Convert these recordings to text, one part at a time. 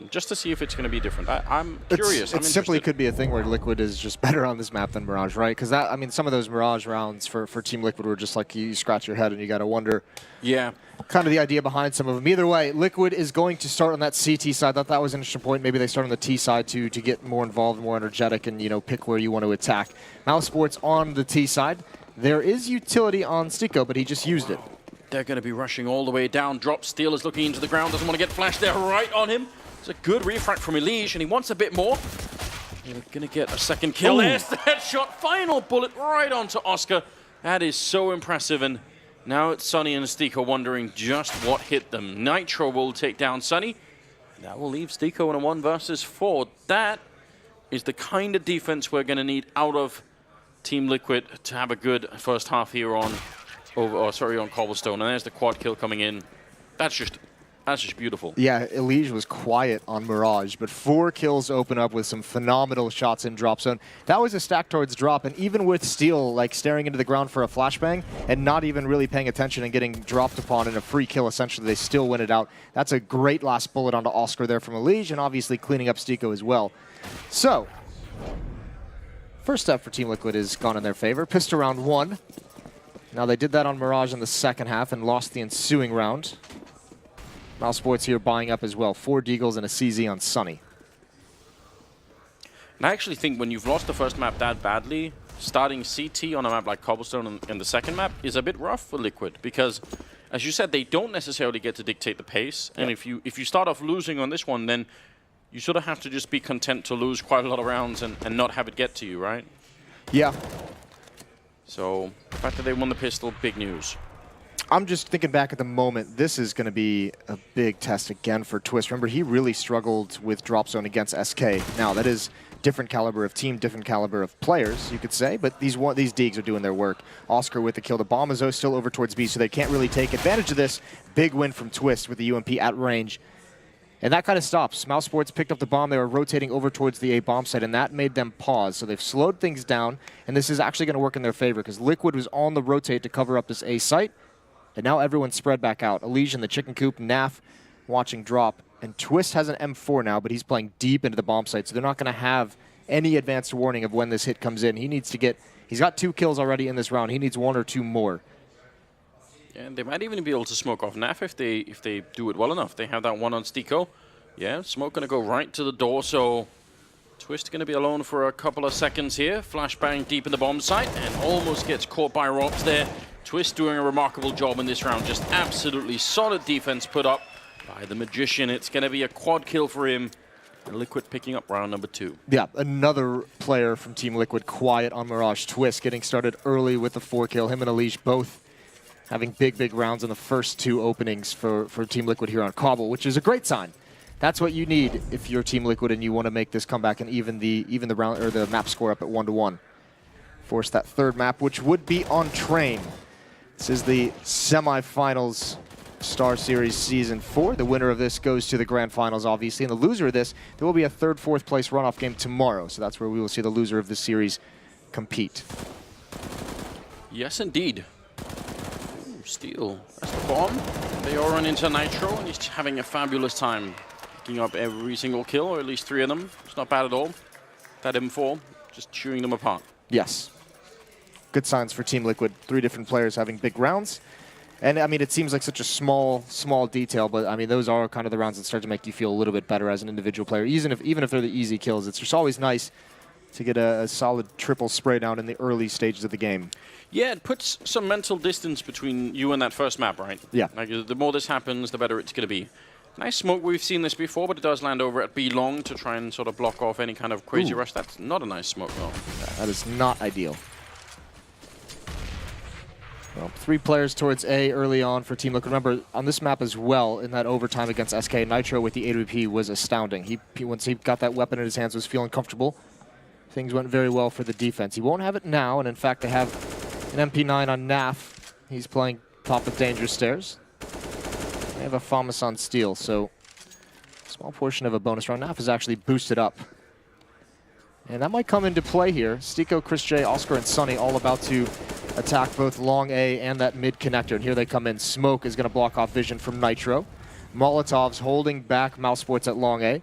just to see if it's going to be different. I'm curious. It simply could be a thing where Liquid is just better on this map than Mirage, right? Because I mean, some of those Mirage rounds for Team Liquid were just like you scratch your head and you got to wonder. Yeah. Kind of the idea behind some of them. Either way, Liquid is going to start on that CT side. I thought that was an interesting point. Maybe they start on the T side to get more involved, more energetic, and pick where you want to attack. Mouse Sports on the T side. There is utility on Stico, but he just used it. They're going to be rushing all the way down. Drop Steel is looking into the ground. Doesn't want to get flashed there right on him. It's a good refract from Elige, and he wants a bit more. They're going to get a second kill. There's the headshot. Final bullet right onto Oscar. That is so impressive. And now it's Sunny and Stico wondering just what hit them. Nitro will take down Sunny. That will leave Stico in a 1 versus 4. That is the kind of defense we're going to need out of Team Liquid to have a good first half here on Cobblestone. And there's the quad kill coming in. That's just beautiful. Yeah, Elige was quiet on Mirage, but 4 kills open up with some phenomenal shots in drop zone. That was a stack towards drop, and even with Steel like staring into the ground for a flashbang and not even really paying attention and getting dropped upon in a free kill, essentially, they still win it out. That's a great last bullet onto Oscar there from Elige, and obviously cleaning up Stico as well. So, first step for Team Liquid is gone in their favor. Pistol round 1. Now they did that on Mirage in the second half and lost the ensuing round. Mouse Sports here buying up as well. 4 Deagles and a CZ on Sunny. And I actually think when you've lost the first map that badly, starting CT on a map like Cobblestone and the second map is a bit rough for Liquid because, as you said, they don't necessarily get to dictate the pace. And if you start off losing on this one, then you sort of have to just be content to lose quite a lot of rounds and not have it get to you, right? Yeah. So the fact that they won the pistol, big news. I'm just thinking back at the moment, this is going to be a big test again for Twist. Remember, he really struggled with drop zone against SK. Now, that is different caliber of team, different caliber of players, you could say, but these Deags are doing their work. Oscar with the kill. The bomb is though still over towards B, so they can't really take advantage of this. Big win from Twist with the UMP at range. And that kind of stops. Mouse Sports picked up the bomb. They were rotating over towards the A bomb site, and that made them pause. So they've slowed things down, and this is actually going to work in their favor because Liquid was on the rotate to cover up this A site. And now everyone's spread back out. Elige in the chicken coop, Naf watching drop. And Twist has an M4 now, but he's playing deep into the bomb site, so they're not going to have any advanced warning of when this hit comes in. He needs to get, he's got 2 kills already in this round. He needs 1 or 2 more. Yeah, and they might even be able to smoke off Naf if they do it well enough. They have that one on Stico. Yeah, smoke going to go right to the door, so Twist going to be alone for a couple of seconds here. Flashbang deep in the bomb site and almost gets caught by Robs there. Twist doing a remarkable job in this round. Just absolutely solid defense put up by the Magician. It's going to be a quad kill for him. And Liquid picking up round number 2. Yeah, another player from Team Liquid quiet on Mirage. Twist getting started early with the 4 kill. Him and Elige both having big rounds in the first 2 openings for Team Liquid here on Cobble, which is a great sign. That's what you need if you're Team Liquid and you want to make this comeback and even the round or the map score up at 1-1. Force that 3rd map, which would be on Train. This is the semifinals StarSeries Season 4. The winner of this goes to the Grand Finals, obviously. And the loser of this, there will be a 3rd, 4th place runoff game tomorrow. So that's where we will see the loser of this series compete. Yes, indeed. Ooh, Steel. That's the bomb. They all run into Nitro, and he's having a fabulous time picking up every single kill, or at least 3 of them. It's not bad at all. That M4, just chewing them apart. Yes. Good signs for Team Liquid. 3 different players having big rounds. And, I mean, it seems like such a small detail, but, I mean, those are kind of the rounds that start to make you feel a little bit better as an individual player. Even if they're the easy kills, it's just always nice to get a solid triple spray down in the early stages of the game. Yeah, it puts some mental distance between you and that first map, right? Yeah. Like, the more this happens, the better it's going to be. Nice smoke. We've seen this before, but it does land over at B long to try and sort of block off any kind of crazy rush. That's not a nice smoke, though. Yeah, that is not ideal. Well, 3 players towards A early on for Team Liquid. Remember, on this map as well, in that overtime against SK, Nitro with the AWP was astounding. Once he got that weapon in his hands, was feeling comfortable. Things went very well for the defense. He won't have it now, and in fact, they have an MP9 on Naf. He's playing top of Dangerous Stairs. They have a FAMAS on Steel, so a small portion of a bonus round. Naf is actually boosted up. And that might come into play here. Stico, Chris J, Oscar, and Sunny all about to attack both long A and that mid connector. And here they come in. Smoke is going to block off vision from Nitro. Molotovs holding back Mouse Sports at long A.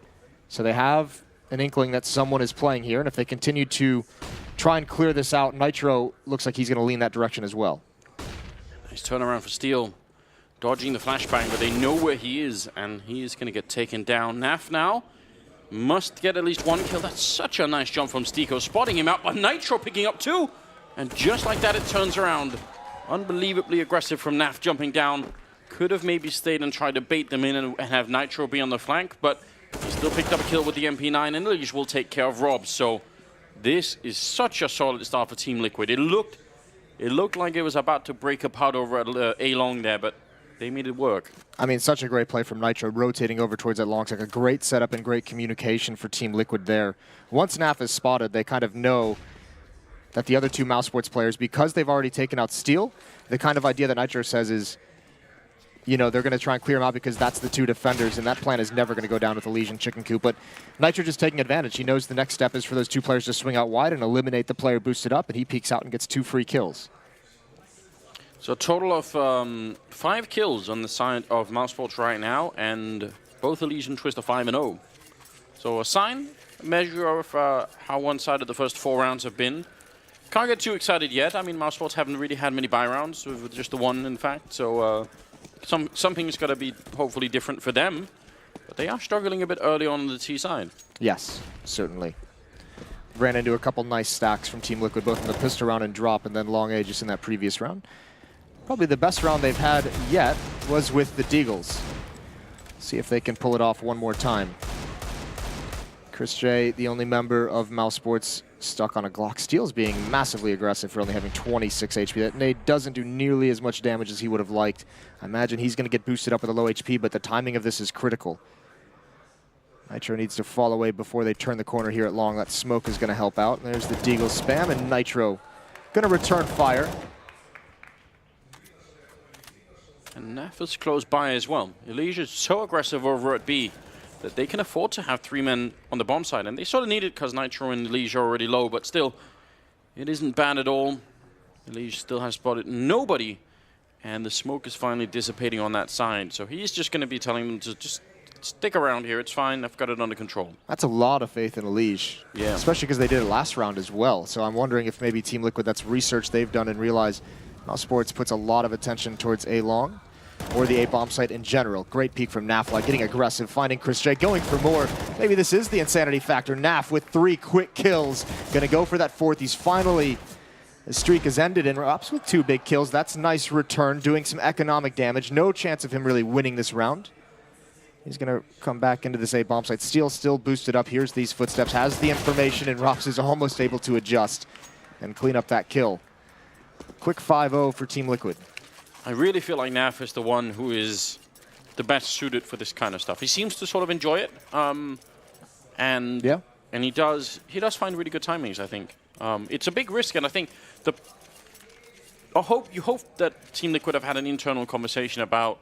So they have an inkling that someone is playing here, and if they continue to try and clear this out, Nitro looks like he's going to lean that direction as well. Nice turnaround for Steel. Dodging the flashbang, but they know where he is, and he is going to get taken down. Naf now must get at least one kill. That's such a nice jump from Stiko, spotting him out, but Nitro picking up two. And just like that, it turns around. Unbelievably aggressive from Naf jumping down. Could have maybe stayed and tried to bait them in and have Nitro be on the flank, but he still picked up a kill with the MP9, and Liege will take care of Rob. So this is such a solid start for Team Liquid. It looked like it was about to break apart over at A-Long there, but they made it work. I mean, such a great play from Nitro, rotating over towards that long stack. A great setup and great communication for Team Liquid there. Once Naf is spotted, they kind of know that the other two Mouse Sports players, because they've already taken out Steel, the kind of idea that Nitro says is, you know, they're going to try and clear him out because that's the two defenders, and that plan is never going to go down with the Legion Chicken Coop. But Nitro just taking advantage. He knows the next step is for those two players to swing out wide and eliminate the player boosted up, and he peeks out and gets 2 free kills. So a total of 5 kills on the side of Mouse Sports right now, and both Elise and Twist are 5-0. So a measure of how one side of the first 4 rounds have been. Can't get too excited yet. I mean, Mouse Sports haven't really had many buy rounds, with just the one, in fact. So something's got to be hopefully different for them. But they are struggling a bit early on the T side. Yes, certainly. Ran into a couple nice stacks from Team Liquid, both in the pistol round and drop, and then long A just in that previous round. Probably the best round they've had yet was with the Deagles. See if they can pull it off one more time. Chris J, the only member of Mouse Sports stuck on a Glock. Steel's being massively aggressive for only having 26 HP. That nade doesn't do nearly as much damage as he would have liked. I imagine he's going to get boosted up with a low HP, but the timing of this is critical. Nitro needs to fall away before they turn the corner here at long. That smoke is going to help out. There's the Deagle spam, and Nitro going to return fire. And Naf is close by as well. Elysia is so aggressive over at B that they can afford to have 3 men on the bomb side. And they sort of need it because Nitro and Elysia are already low, but still, it isn't bad at all. Elysia still has spotted nobody, and the smoke is finally dissipating on that side. So he's just going to be telling them to just stick around here. It's fine. I've got it under control. That's a lot of faith in Elysia. Yeah. Especially because they did it last round as well. So I'm wondering if maybe Team Liquid, that's research they've done and realize Mouse Sports puts a lot of attention towards A-Long or the A-bomb site in general. Great peek from Naf, getting aggressive, finding Chris J, going for more. Maybe this is the insanity factor. Naf with 3 quick kills. Going to go for that 4th. He's finally, the streak has ended, and Rops with 2 big kills. That's a nice return, doing some economic damage. No chance of him really winning this round. He's going to come back into this A-bomb site. Steel still boosted up. Here's these footsteps, has the information, and Rops is almost able to adjust and clean up that kill. Quick 5-0 for Team Liquid. I really feel like Naf is the one who is the best suited for this kind of stuff. He seems to sort of enjoy it, and he does find really good timings, I think. It's a big risk, and I think you hope that Team Liquid have had an internal conversation about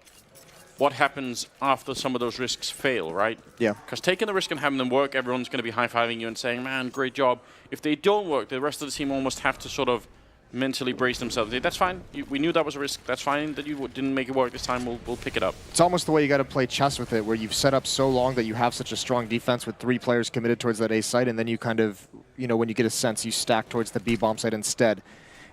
what happens after some of those risks fail, right? Yeah. Because taking the risk and having them work, everyone's going to be high-fiving you and saying, man, great job. If they don't work, the rest of the team almost have to sort of mentally brace themselves. That's fine. We knew that was a risk. That's fine that you didn't make it work this time. We'll pick it up. It's almost the way you got to play chess with it, where you've set up so long that you have such a strong defense with 3 players committed towards that A site, and then you kind of, you know, when you get a sense, you stack towards the B bomb site instead.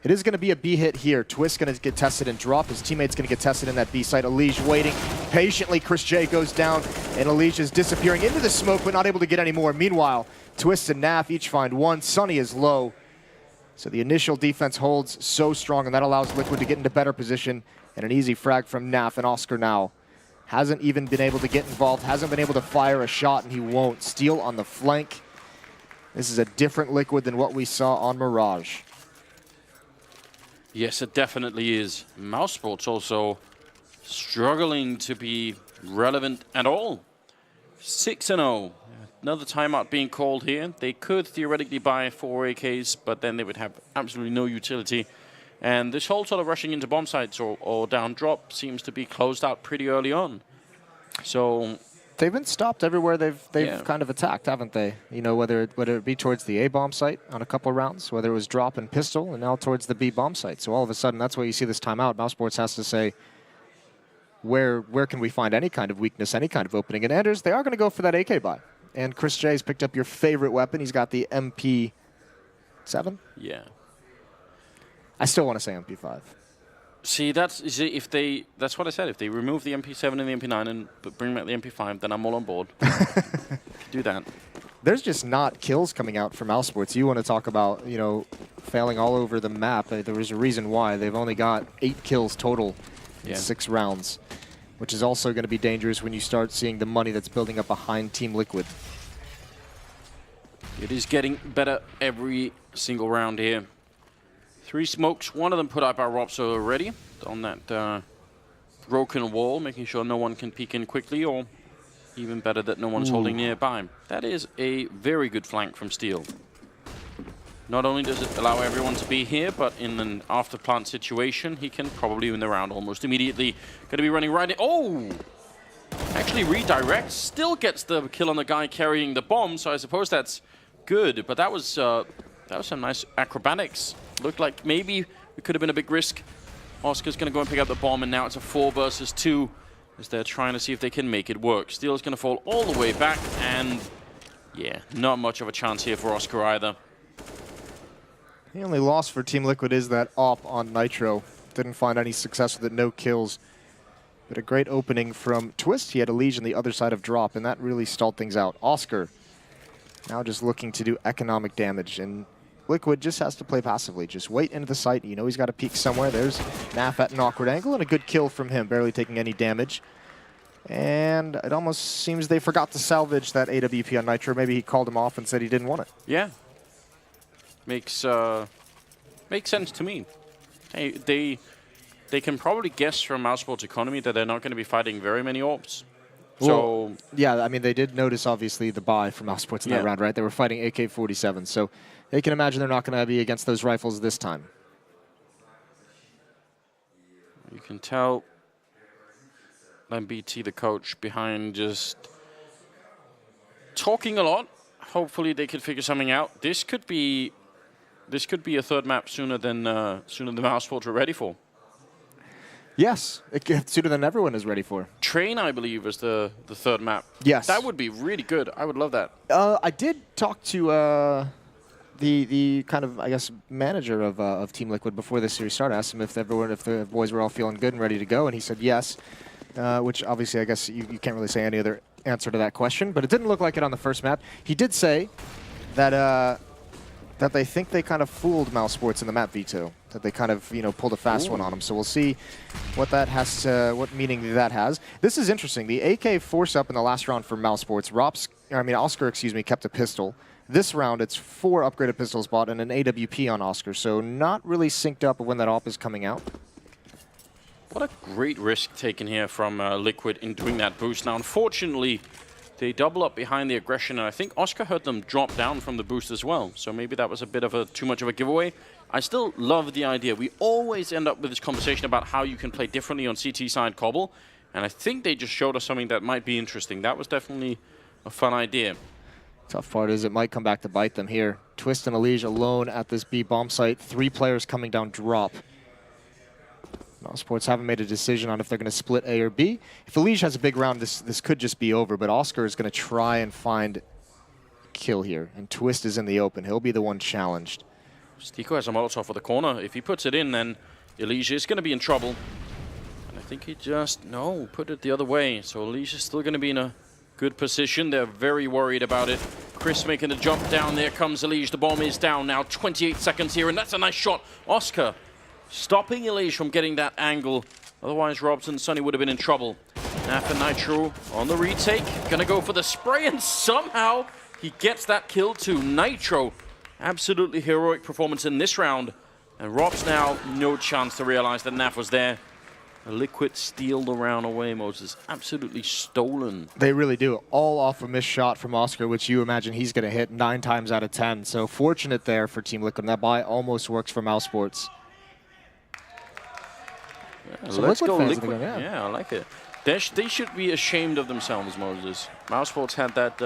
It is going to be a B hit here. Twist going to get tested and drop. His teammate's going to get tested in that B site. Elysia waiting patiently. Chris J goes down, and Elysia is disappearing into the smoke, but not able to get any more. Meanwhile, Twist and Naf each find 1. Sunny is low. So the initial defense holds so strong, and that allows Liquid to get into better position. And an easy frag from Naf, and Oscar now hasn't even been able to get involved, hasn't been able to fire a shot, and he won't. Steal on the flank. This is a different Liquid than what we saw on Mirage. Yes, it definitely is. Mouse Sports also struggling to be relevant at all. 6-0. Another timeout being called here. They could theoretically buy 4 AKs, but then they would have absolutely no utility. And this whole sort of rushing into bomb sites or down drop seems to be closed out pretty early on. So they've been stopped everywhere they've kind of attacked, haven't they? You know, whether it be towards the A bomb site on a couple rounds, whether it was drop and pistol, and now towards the B bomb site. So all of a sudden, that's why you see this timeout. Mouse Sports has to say, where can we find any kind of weakness, any kind of opening? And Anders, they are going to go for that AK buy. And Chris J's picked up your favorite weapon. He's got the MP7. Yeah. I still want to say MP5. See, that's what I said. If they remove the MP7 and the MP9 and bring back the MP5, then I'm all on board. Do that. There's just not kills coming out from Mouse Sports. You want to talk about, you know, failing all over the map. There was a reason why. They've only got 8 kills total in 6 rounds, which is also going to be dangerous when you start seeing the money that's building up behind Team Liquid. It is getting better every single round here. 3 smokes, one of them put out by Robso already on that broken wall, making sure no one can peek in quickly, or even better that no one's holding nearby. That is a very good flank from Steel. Not only does it allow everyone to be here, but in an after plant situation, he can probably win the round almost immediately. Going to be running right in. Oh! Actually redirects, still gets the kill on the guy carrying the bomb, so I suppose that's good, but that was some nice acrobatics. Looked like maybe it could have been a big risk. Oscar's going to go and pick up the bomb, and now it's a 4 versus 2 as they're trying to see if they can make it work. Steel's going to fall all the way back, and yeah, not much of a chance here for Oscar either. The only loss for Team Liquid is that AWP on Nitro. Didn't find any success with it, no kills. But a great opening from Twist. He had a Liege on the other side of drop, and that really stalled things out. Oscar now just looking to do economic damage, and Liquid just has to play passively. Just wait into the site. You know he's got to peek somewhere. There's Naf at an awkward angle, and a good kill from him, barely taking any damage. And it almost seems they forgot to salvage that AWP on Nitro. Maybe he called him off and said he didn't want it. Yeah. Makes sense to me. Hey, they can probably guess from Mousesport's economy that they're not going to be fighting very many AWPs. So yeah, I mean, they did notice, obviously, the buy from Mouse Sports in that round, right? They were fighting AK-47, so they can imagine they're not going to be against those rifles this time. You can tell BT, the coach, behind just talking a lot. Hopefully they could figure something out. This could be a third map sooner than Mouse Sports are ready for. Yes, sooner than everyone is ready for. Train, I believe, is the third map. Yes. That would be really good. I would love that. I did talk to the kind of, I guess, manager of Team Liquid before this series started. I asked him if the boys were all feeling good and ready to go, and he said yes, which obviously I guess you can't really say any other answer to that question, but it didn't look like it on the first map. He did say that that they think they kind of fooled Mouse Sports in the map veto, that they kind of, you know, pulled a fast one on them. So we'll see what that has what meaning that has. This is interesting. The AK force up in the last round for Mouse Sports. Oscar, excuse me, kept a pistol. This round, it's 4 upgraded pistols bought and an AWP on Oscar, so not really synced up when that AWP is coming out. What a great risk taken here from Liquid in doing that boost. Now, unfortunately, they double up behind the aggression, and I think Oscar heard them drop down from the boost as well. So maybe that was a bit of too much of a giveaway. I still love the idea. We always end up with this conversation about how you can play differently on CT side Cobble, and I think they just showed us something that might be interesting. That was definitely a fun idea. Tough part is it might come back to bite them here. Twist and Elige alone at this B bomb site. 3 players coming down drop. Mouse Sports haven't made a decision on if they're going to split A or B. If Elige has a big round, this could just be over, but Oscar is going to try and find a kill here, and Twist is in the open. He'll be the one challenged. Stiko has a Molotov for the corner. If he puts it in, then Elige is going to be in trouble. And I think he just, put it the other way. So Elige is still going to be in a good position. They're very worried about it. Chris making the jump down. There comes Elige. The bomb is down now. 28 seconds here, and that's a nice shot. Oscar stopping Elige from getting that angle. Otherwise, Robson Sonny would have been in trouble. Naf and Nitro on the retake. Gonna go for the spray, and somehow he gets that kill to Nitro. Absolutely heroic performance in this round. And Rob's now no chance to realize that Naf was there. A Liquid steal the round away. Mouz is absolutely stolen. They really do. All off a missed shot from Oscar, which you imagine he's going to hit 9 times out of 10. So fortunate there for Team Liquid. And that buy almost works for Mouse Sports. Yeah, so let's go Liquid. Yeah, I like it. They should be ashamed of themselves, Moses. Mouse Sports had that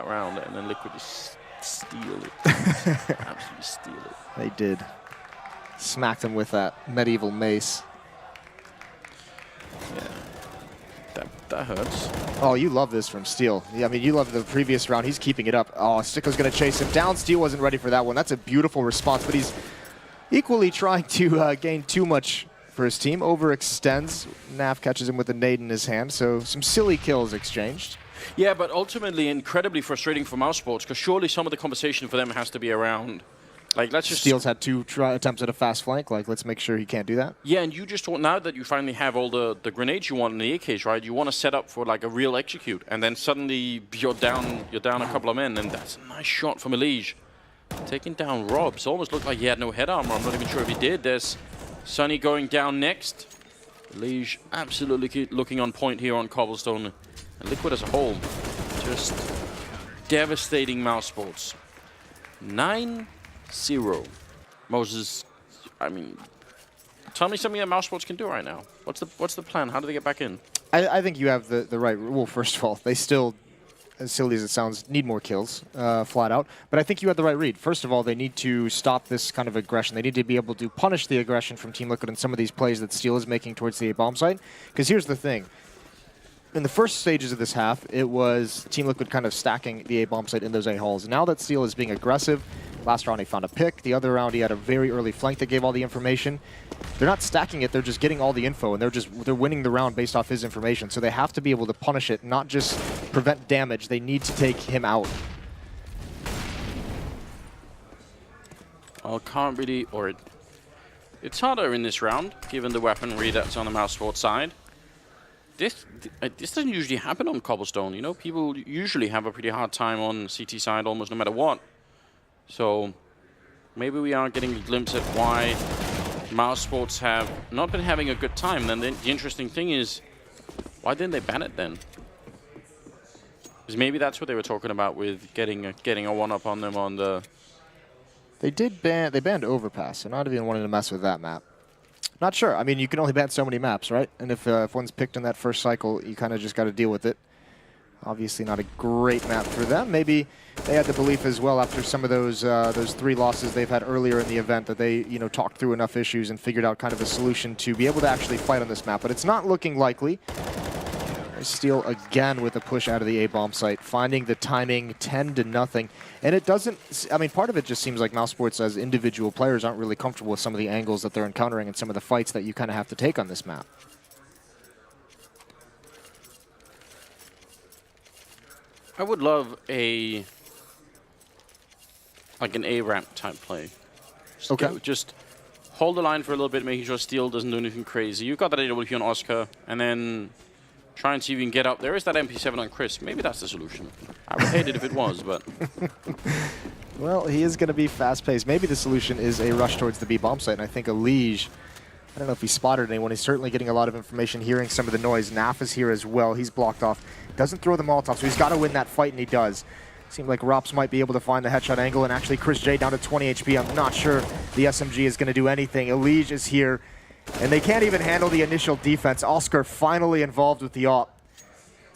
round, and then Liquid just steal it. Absolutely steal it. They did. Smacked him with that medieval mace. Yeah. That hurts. Oh, you love this from Steel. Yeah, I mean, you love the previous round. He's keeping it up. Oh, Sticko's going to chase him down. Steel wasn't ready for that one. That's a beautiful response, but he's equally trying to gain too much for his team. Overextends. Naf catches him with a nade in his hand, so some silly kills exchanged. Yeah, but ultimately incredibly frustrating for Mouse Sports, because surely some of the conversation for them has to be around, like, let's just... Steel's had 2 attempts at a fast flank. Like, let's make sure he can't do that. Yeah, and you just want, now that you finally have all the grenades you want in the AKs, right? You want to set up for like a real execute, and then suddenly you're down a couple of men, and that's a nice shot from Elige. Taking down Robs. Almost looked like he had no head armor. I'm not even sure if he did. There's Sunny going down next. Elige absolutely looking on point here on Cobblestone. And Liquid as a whole, just devastating Mouse Sports. 9-0. Moses, I mean, tell me something that Mouse Sports can do right now. What's the plan? How do they get back in? I think you have the right... Well, first of all, they still, as silly as it sounds, need more kills, flat out. But I think you had the right read. First of all, they need to stop this kind of aggression. They need to be able to punish the aggression from Team Liquid in some of these plays that Steel is making towards the A-bomb site. Because here's the thing. In the first stages of this half, it was Team Liquid kind of stacking the A-bomb site in those A-halls. Now that Steel is being aggressive, last round he found a pick. The other round he had a very early flank that gave all the information. They're not stacking it, they're just getting all the info, and they're winning the round based off his information. So they have to be able to punish it, not just prevent damage. They need to take him out. Well, can't really, or it's harder in this round, given the weaponry that's on the Mouse Sports side. This doesn't usually happen on Cobblestone, you know? People usually have a pretty hard time on CT side almost no matter what. So maybe we are getting a glimpse at why Mouse Sports have not been having a good time. Then the interesting thing is, why didn't they ban it then? Because maybe that's what they were talking about with getting a one-up on them on the... They banned Overpass, so not even wanting to mess with that map. Not sure. I mean, you can only ban so many maps, right? And if one's picked in that first cycle, you kind of just got to deal with it. Obviously not a great map for them. Maybe they had the belief as well after some of those 3 losses they've had earlier in the event that they, you know, talked through enough issues and figured out kind of a solution to be able to actually fight on this map. But it's not looking likely. Steel again with a push out of the A-bomb site, finding the timing 10-0. And it doesn't, I mean, part of it just seems like Mouse Sports as individual players aren't really comfortable with some of the angles that they're encountering and some of the fights that you kind of have to take on this map. I would love an A-ramp type play. Just hold the line for a little bit, making sure Steel doesn't do anything crazy. You've got that AWP on Oscar, and then try and see if you can get up. There is that MP7 on Chris. Maybe that's the solution. I would hate it if it was, but... Well, he is going to be fast-paced. Maybe the solution is a rush towards the B-bomb site, and I think Elige, I don't know if he spotted anyone. He's certainly getting a lot of information, hearing some of the noise. Naf is here as well. He's blocked off. Doesn't throw the Molotov, so he's got to win that fight, and he does. Seemed like Rops might be able to find the headshot angle, and actually Chris J down to 20 HP. I'm not sure the SMG is going to do anything. Elige is here, and they can't even handle the initial defense. Oscar finally involved with the AWP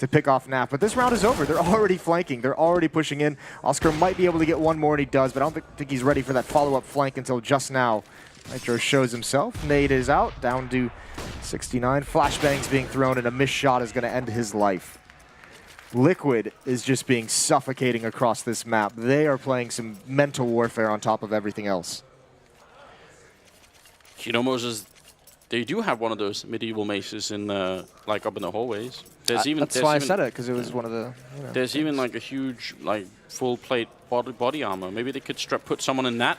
to pick off Naf. But this round is over. They're already flanking. They're already pushing in. Oscar might be able to get one more, and he does, but I don't think he's ready for that follow-up flank until just now. Nitro shows himself. Nade is out, down to 69. Flashbang's being thrown, and a missed shot is going to end his life. Liquid is just being suffocating across this map. They are playing some mental warfare on top of everything else. You know, Moses, they do have one of those medieval maces in like up in the hallways. That's why I said it, because it was one of the... You know, there's even like a huge, like, full plate body armor. Maybe they could put someone in that.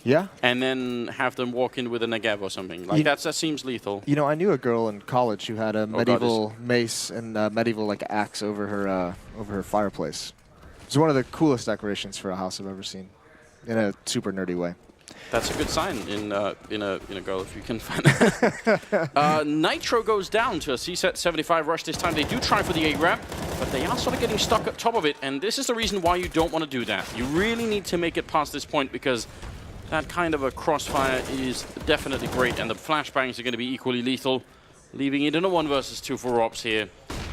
Yeah. And then have them walk in with a Negev or something. Like that seems lethal. You know, I knew a girl in college who had a medieval mace and medieval like axe over her fireplace. It's one of the coolest decorations for a house I've ever seen, in a super nerdy way. That's a good sign in a girl if you can find that. Nitro goes down to a CSET 75 rush this time. They do try for the A-ramp, but they are sort of getting stuck at top of it, and this is the reason why you don't want to do that. You really need to make it past this point, because that kind of a crossfire is definitely great, and the flashbangs are going to be equally lethal, leaving it in a 1 versus 2 for Ops here.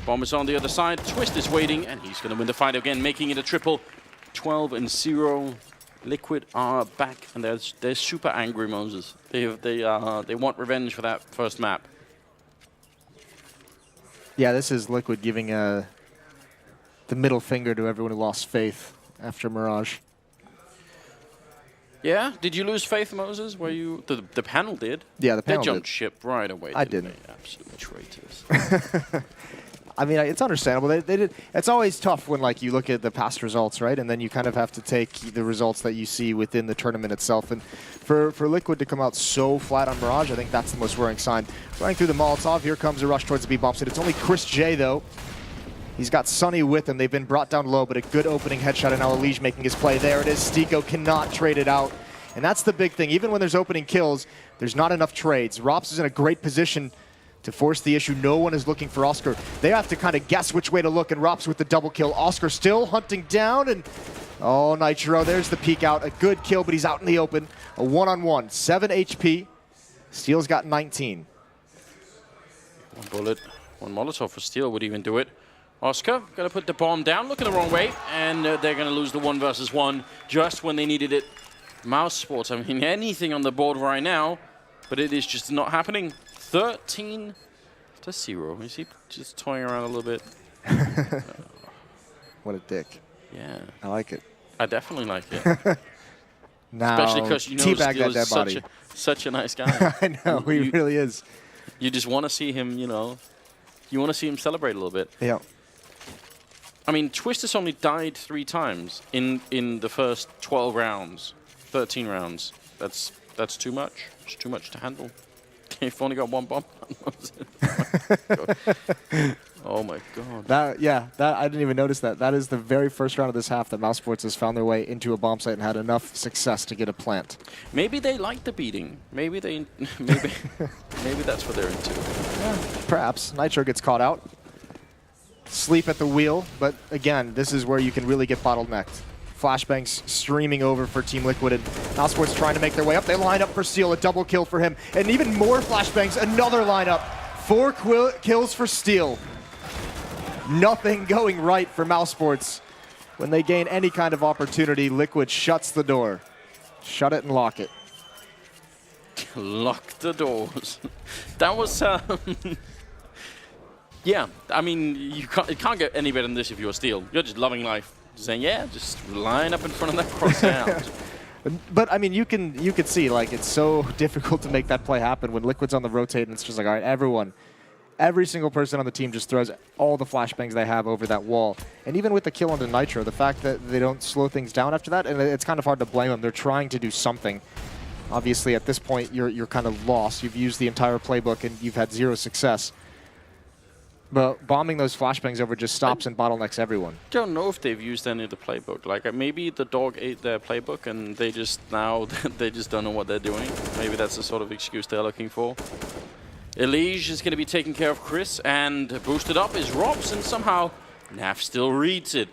Bomb is on the other side. Twist is waiting, and he's going to win the fight again, making it a triple. 12-0. Liquid are back, and they're super angry, Moses. They want revenge for that first map. Yeah, this is Liquid giving the middle finger to everyone who lost faith after Mirage. Yeah? Did you lose faith, Moses? Were you... The panel did. Yeah, the panel They jumped did. ship right away. I didn't. They? Absolute traitors. I mean, it's understandable. They did. It's always tough when like you look at the past results, right? And then you kind of have to take the results that you see within the tournament itself. And for Liquid to come out so flat on Mirage, I think that's the most worrying sign. Running through the Molotov, here comes a rush towards the B-bomb site. It's only Chris J, though. He's got Sunny with him. They've been brought down low, but a good opening headshot, and now Elige making his play. There it is. Stiko cannot trade it out. And that's the big thing. Even when there's opening kills, there's not enough trades. Rops is in a great position to force the issue. No one is looking for Oscar. They have to kind of guess which way to look, and Rops with the double kill. Oscar still hunting down, and oh, Nitro, there's the peek out. A good kill, but he's out in the open. A one-on-one, 7 HP. Steel's got 19. One bullet, one Molotov for Steel would even do it. Oscar going to put the bomb down, looking the wrong way, and they're going to lose the 1 versus 1 just when they needed it. Mouz Sports, I mean, anything on the board right now, but it is just not happening. 13-0. Is he just toying around a little bit? What a dick. Yeah. I like it. I definitely like it. Now, especially because you know Steel is such a nice guy. I know, he really is. You just want to see him, you know, you want to see him celebrate a little bit. Yeah. I mean, Twister's only died 3 times in the first 12 rounds, 13 rounds. That's too much. It's too much to handle. You've only got 1 bomb. Oh my god. That I didn't even notice that. That is the very first round of this half that Mouz Sports has found their way into a bomb site and had enough success to get a plant. Maybe they like the beating. Maybe maybe that's what they're into. Yeah, perhaps. Nitro gets caught out. Sleep at the wheel, but again, this is where you can really get bottlenecked. Flashbangs streaming over for Team Liquid, and Mouz Sports trying to make their way up. They line up for Steel, a double kill for him, and even more flashbangs, another lineup. 4 kills for Steel. Nothing going right for Mouz Sports. When they gain any kind of opportunity, Liquid shuts the door. Shut it and lock it. Lock the doors. That was... yeah, I mean, you can't get any better than this if you're Steel. You're just loving life. Just saying, yeah, just line up in front of that cross. But I mean, you could see, like, it's so difficult to make that play happen when Liquid's on the rotate, and it's just like, all right, every single person on the team just throws all the flashbangs they have over that wall. And even with the kill onto Nitro, the fact that they don't slow things down after that, and it's kind of hard to blame them. They're trying to do something. Obviously, at this point, you're kind of lost. You've used the entire playbook, and you've had 0 success. But bombing those flashbangs over just stops and bottlenecks everyone. I don't know if they've used any of the playbook. Like, maybe the dog ate their playbook and they just they just don't know what they're doing. Maybe that's the sort of excuse they're looking for. Elige is going to be taking care of Chris, and boosted up is Robs, and somehow Naf still reads it.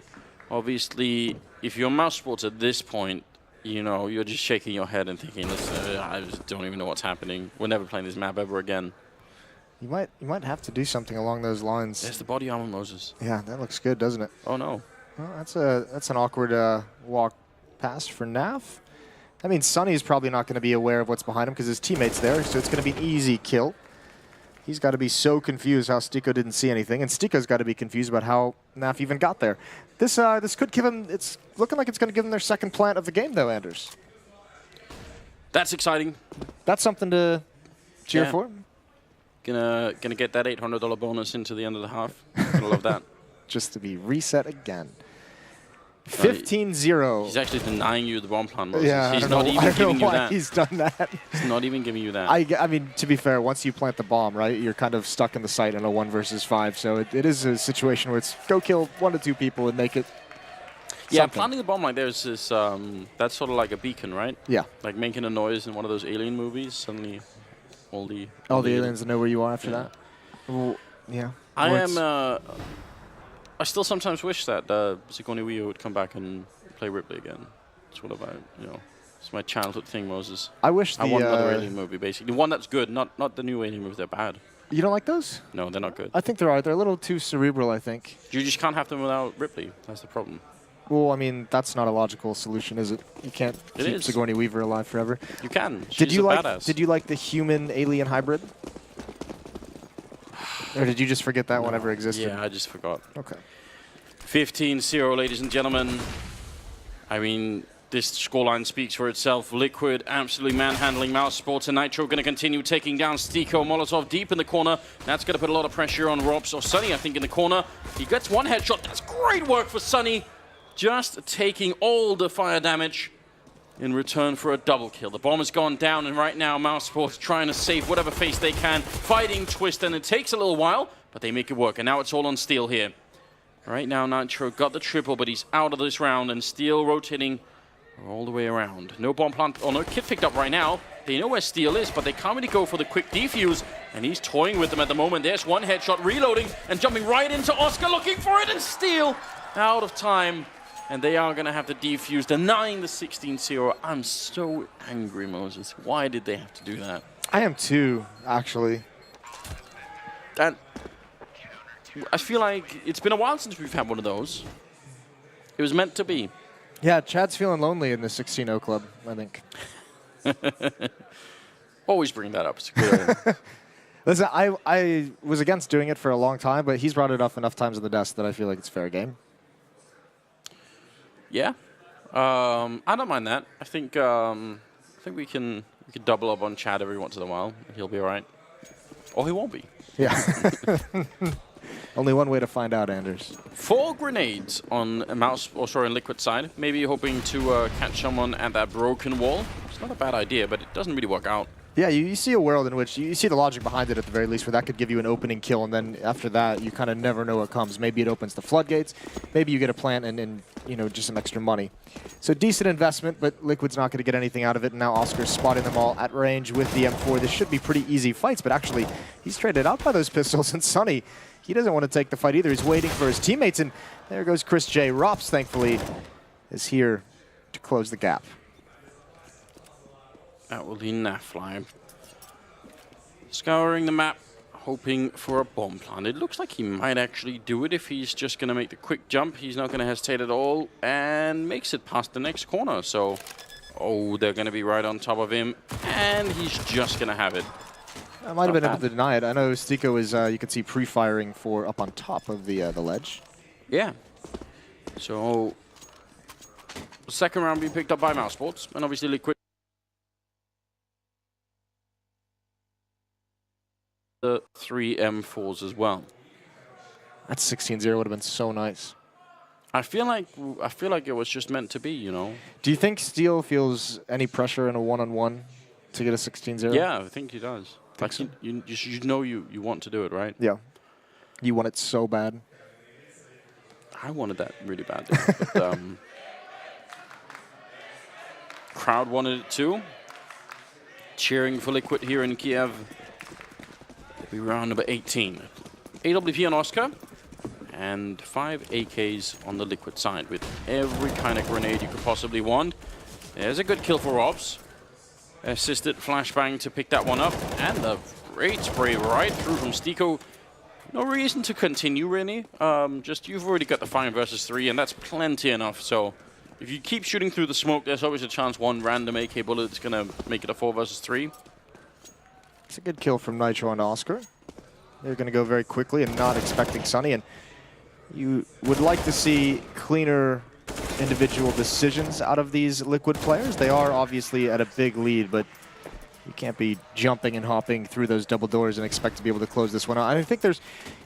Obviously, if you're Mouz Sports at this point, you know, you're just shaking your head and thinking, listen, I just don't even know what's happening. We're never playing this map ever again. You might have to do something along those lines. There's the body armor, Moses. Yeah, that looks good, doesn't it? Oh no. Well, that's an awkward walk past for Naf. I mean, Sunny's probably not going to be aware of what's behind him because his teammate's there, so it's going to be an easy kill. He's got to be so confused how Stiko didn't see anything, and Stiko's got to be confused about how Naf even got there. This could give him. It's looking like it's going to give him their second plant of the game, though, Anders. That's exciting. That's something to cheer for. Gonna get that $800 bonus into the end of the half. Gonna love that. Just to be reset again. 15-0. He's actually denying you the bomb plan, Moses. Yeah, he's I not even giving you that. He's done that. He's not even giving you that. I mean, to be fair, once you plant the bomb, right, you're kind of stuck in the site in a 1 versus 5. So it is a situation where it's go kill 1 to 2 people and make it. Yeah, something. planting the bomb like this is that's sort of like a beacon, right? Yeah. Like making a noise in one of those alien movies. Suddenly, all the aliens know where you are after that. Well, yeah. I still sometimes wish that Sigourney Weaver would come back and play Ripley again. It's one of my, it's my childhood thing, Moses. I want another alien movie, basically. One that's good, not the new alien movies. They're bad. You don't like those? No, they're not good. I think they're a little too cerebral, I think. You just can't have them without Ripley. That's the problem. Well, I mean, that's not a logical solution, is it? You can't keep Sigourney Weaver alive forever. You can. Did you like the human-alien hybrid? Or did you just forget that one ever existed? Yeah, I just forgot. Okay. 15-0, ladies and gentlemen. I mean, this scoreline speaks for itself. Liquid absolutely manhandling Mouse Sports, and Nitro going to continue taking down Stiko. Molotov deep in the corner. That's going to put a lot of pressure on Robs or Sunny, I think, in the corner. He gets one headshot. That's great work for Sunny. Just taking all the fire damage in return for a double kill. The bomb has gone down, and right now Mouse Sports trying to save whatever face they can, fighting Twist, and it takes a little while, but they make it work, and now it's all on Steel here. Right now Nitro got the triple, but he's out of this round, and Steel rotating all the way around. No bomb plant, oh no, kit picked up right now. They know where Steel is, but they can't really go for the quick defuse, and he's toying with them at the moment. There's one headshot, reloading, and jumping right into Oscar, looking for it, and Steel out of time. And they are going to have to defuse, denying the 16-0. I'm so angry, Moses. Why did they have to do that? I am too, actually. That, I feel like it's been a while since we've had one of those. It was meant to be. Yeah, Chad's feeling lonely in the 16-0 club, I think. Always bring that up. It's a good Listen, I was against doing it for a long time, but he's brought it up enough times on the desk that I feel like it's fair game. Yeah, I don't mind that. I think we can double up on Chad every once in a while. He'll be all right, or he won't be. Yeah. Only one way to find out, Anders. 4 grenades on Liquid side. Maybe hoping to catch someone at that broken wall. It's not a bad idea, but it doesn't really work out. Yeah, you see a world in which you see the logic behind it at the very least, where that could give you an opening kill, and then after that, you kind of never know what comes. Maybe it opens the floodgates. Maybe you get a plant and you know, just some extra money. So decent investment, but Liquid's not going to get anything out of it. And now Oscar's spotting them all at range with the M4. This should be pretty easy fights, but actually, he's traded out by those pistols, and Sunny, he doesn't want to take the fight either. He's waiting for his teammates, and there goes Chris J. Rops, thankfully, is here to close the gap. That will be Nafly. Scouring the map, hoping for a bomb plant. It looks like he might actually do it if he's just going to make the quick jump. He's not going to hesitate at all and makes it past the next corner. So, oh, they're going to be right on top of him, and he's just going to have it. I might have been able to deny it. I know Stiko is, you can see pre-firing for up on top of the ledge. Yeah. So, second round being picked up by Mouse Sports, and obviously Liquid. The 3 M4s as well. That 16-0 would have been so nice. I feel like it was just meant to be, you know. Do you think Steel feels any pressure in a one-on-one to get a 16-0? Yeah, I think he does. Like so? you know you want to do it, right? Yeah. You want it so bad. I wanted that really bad. But, crowd wanted it too. Cheering for Liquid here in Kiev. We round number 18. AWP on Oscar, and 5 AKs on the Liquid side with every kind of grenade you could possibly want. There's a good kill for Robs. Assisted flashbang to pick that one up, and the great spray right through from Stiko. No reason to continue, really. Just you've already got the 5 versus 3, and that's plenty enough. So if you keep shooting through the smoke, there's always a chance one random AK bullet is going to make it a 4 versus 3. It's a good kill from Nitro on Oscar. They're going to go very quickly and not expecting Sunny. And you would like to see cleaner individual decisions out of these Liquid players. They are obviously at a big lead, but you can't be jumping and hopping through those double doors and expect to be able to close this one out. I think there's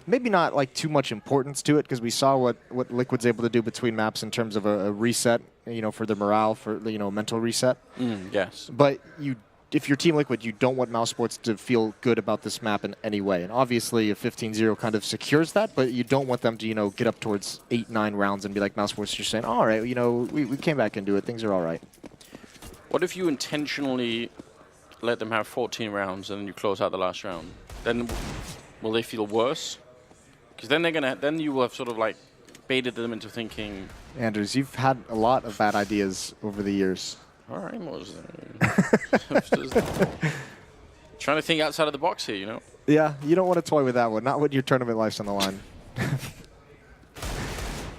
maybe not like too much importance to it, because we saw what Liquid's able to do between maps in terms of a reset, you know, for the morale, for, you know, mental reset. Yes. But if you're Team Liquid, you don't want Mouse Sports to feel good about this map in any way. And obviously, a 15-0 kind of secures that, but you don't want them to, you know, get up towards 8-9 rounds and be like, Mouse Sports just saying, all right, you know, we came back into it. Things are all right. What if you intentionally let them have 14 rounds and then you close out the last round? Then will they feel worse? Because then then you will have sort of like baited them into thinking. Anders, you've had a lot of bad ideas over the years. All right, Mouz. Trying to think outside of the box here, you know? Yeah, you don't want to toy with that one. Not when your tournament life's on the line.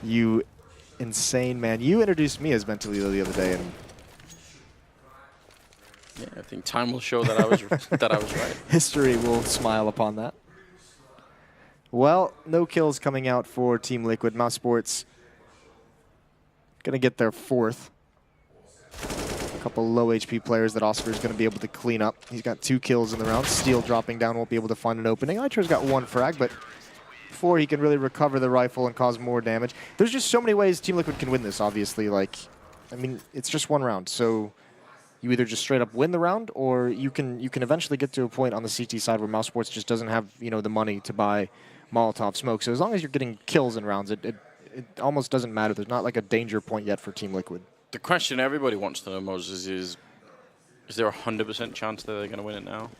You insane man. You introduced me as mentally ill the other day, and yeah, I think time will show that I was that I was right. History will smile upon that. Well, no kills coming out for Team Liquid. Mouse Sports going to get their 4th. A couple low HP players that Oscar is going to be able to clean up. He's got 2 kills in the round. Steel dropping down, won't be able to find an opening. Nitro's got 1 frag, but before he can really recover the rifle and cause more damage. There's just so many ways Team Liquid can win this, obviously. Like, I mean, it's just 1 round, so you either just straight up win the round, or you can eventually get to a point on the CT side where Mouse Sports just doesn't have, you know, the money to buy Molotov smoke. So as long as you're getting kills in rounds, it almost doesn't matter. There's not like a danger point yet for Team Liquid. The question everybody wants to know, Moses, is there a 100% chance that they're going to win it now?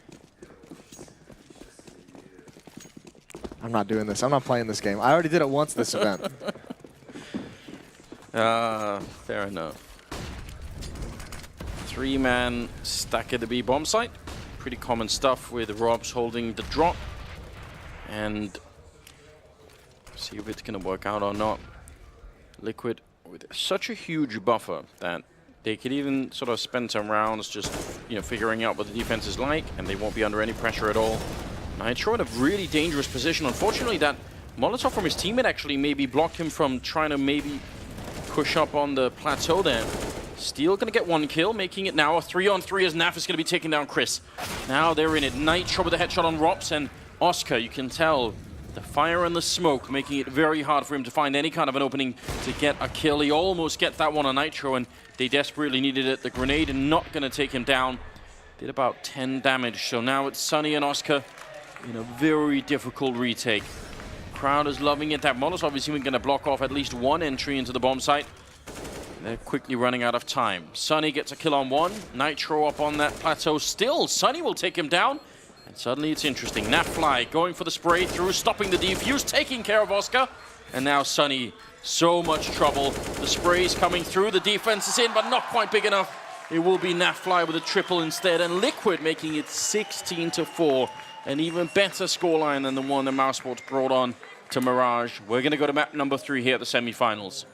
I'm not doing this. I'm not playing this game. I already did it once this event. Fair enough. 3-man stack at the B bomb site. Pretty common stuff with Robs holding the drop. And see if it's going to work out or not. Liquid with such a huge buffer that they could even sort of spend some rounds just, you know, figuring out what the defense is like, and they won't be under any pressure at all. Nitro in a really dangerous position. Unfortunately, that Molotov from his teammate actually maybe blocked him from trying to maybe push up on the plateau there. Steel going to get 1 kill, making it now a 3-on-3 as Naf is going to be taking down Chris. Now they're in it. Nitro with a headshot on Rops, and Oscar, you can tell the fire and the smoke making it very hard for him to find any kind of an opening to get a kill. He almost gets that one on Nitro, and they desperately needed it. The grenade not going to take him down. Did about 10 damage. So now it's Sunny and Oscar in a very difficult retake. Crowd is loving it. That Molotov is even going to block off at least 1 entry into the bomb site. They're quickly running out of time. Sunny gets a kill on 1. Nitro up on that plateau still. Sunny will take him down. And suddenly it's interesting. Nafly going for the spray through, stopping the defuse, taking care of Oscar. And now Sunny, so much trouble. The spray's coming through. The defense is in, but not quite big enough. It will be Nafly with a triple instead. And Liquid making it 16-4. An even better scoreline than the one that Mouse Sports brought on to Mirage. We're going to go to map number 3 here at the semifinals.